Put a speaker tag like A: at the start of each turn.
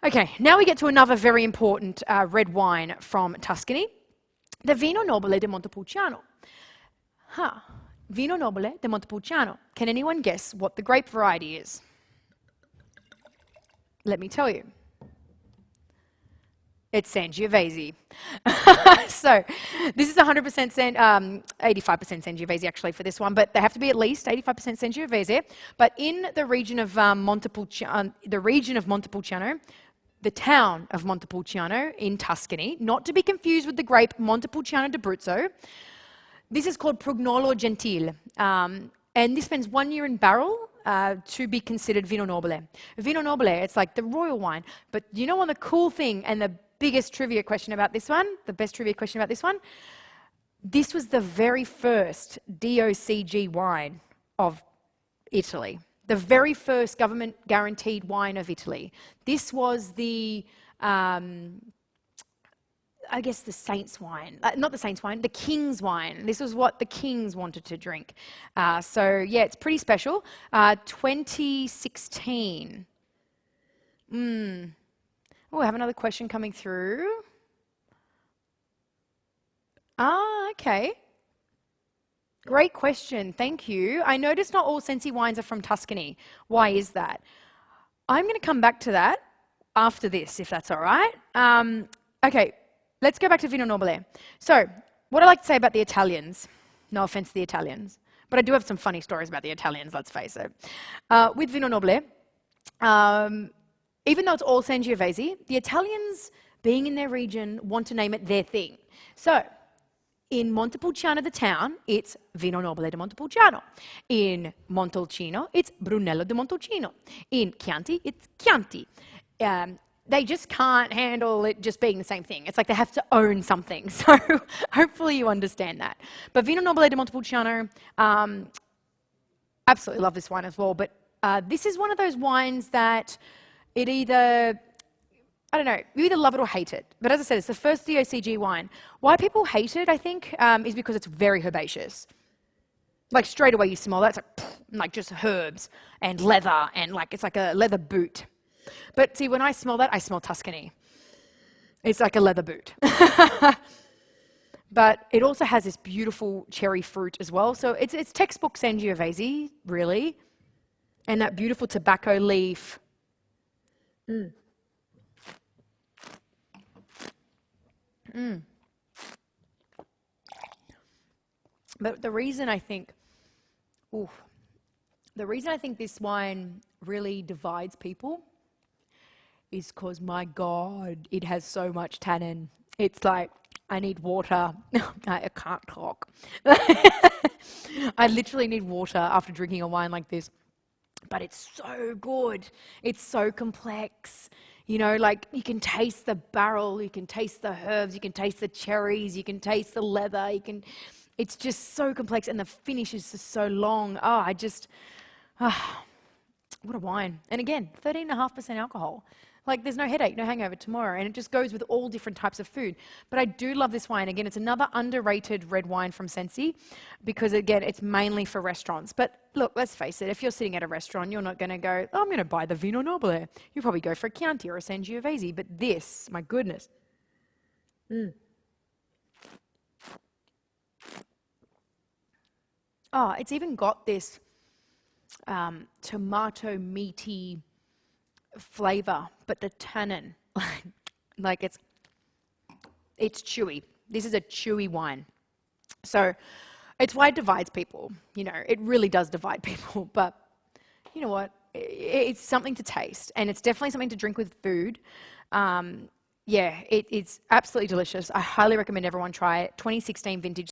A: Okay, now we get to another very important red wine from Tuscany, the Vino Nobile di Montepulciano. Vino Nobile di Montepulciano. Can anyone guess what the grape variety is? Let me tell you. It's Sangiovese. So this is 100% 85% Sangiovese actually for this one, but they have to be at least 85% Sangiovese. But in the region of Montepulciano, the town of Montepulciano in Tuscany, not to be confused with the grape Montepulciano d'Abruzzo. This is called Prugnolo Gentile, and this spends 1 year in barrel to be considered Vino Nobile. Vino Nobile, it's like the royal wine. But you know what the cool thing and the biggest trivia question about this one, the best trivia question about this one? This was the very first DOCG wine of Italy. The very first government-guaranteed wine of Italy. This was the, I guess the saint's wine. Not the saint's wine, the king's wine. This was what the kings wanted to drink. So, yeah, it's pretty special. 2016. Oh, I have another question coming through. Okay. Great question, thank you. I noticed not all Sensi wines are from Tuscany. Why is that? I'm going to come back to that after this, if that's all right. Okay, let's go back to Vino Nobile. So, what I like to say about the Italians, no offense to the Italians, but I do have some funny stories about the Italians, let's face it. With Vino Nobile, even though it's all Sangiovese, the Italians, being in their region, want to name it their thing. So, in Montepulciano, the town, it's Vino Nobile di Montepulciano. In Montalcino, it's Brunello di Montalcino. In Chianti, it's Chianti. They just can't handle it just being the same thing. It's like they have to own something. So hopefully you understand that. But Vino Nobile di Montepulciano, absolutely love this wine as well. But this is one of those wines that it either, I don't know, you either love it or hate it. But as I said, it's the first DOCG wine. Why people hate it, I think, is because it's very herbaceous. Like straight away you smell that, it's like just herbs and leather and like it's like a leather boot. But see, when I smell that, I smell Tuscany. It's like a leather boot. But it also has this beautiful cherry fruit as well. So it's textbook Sangiovese, really. And that beautiful tobacco leaf. But the reason I think this wine really divides people is because, my God, it has so much tannin. It's like, I need water. I can't talk. I literally need water after drinking a wine like this. But it's so good. It's so complex. You know, like you can taste the barrel, you can taste the herbs, you can taste the cherries, you can taste the leather, it's just so complex and the finish is just so long. What a wine. And again, 13.5% alcohol. Like there's no headache, no hangover tomorrow, and it just goes with all different types of food. But I do love this wine. Again, it's another underrated red wine from Sensi because, again, it's mainly for restaurants. But look, let's face it, if you're sitting at a restaurant, you're not going to go, oh, I'm going to buy the Vino Nobile. You'll probably go for a Chianti or a Sangiovese. But this, my goodness. Oh, it's even got this tomato meaty flavor, but the tannin, like it's chewy. This is a chewy wine. So it's why it divides people. You know, it really does divide people, but you know what? It's something to taste, and it's definitely something to drink with food. Yeah, it's absolutely delicious. I highly recommend everyone try it. 2016 vintage.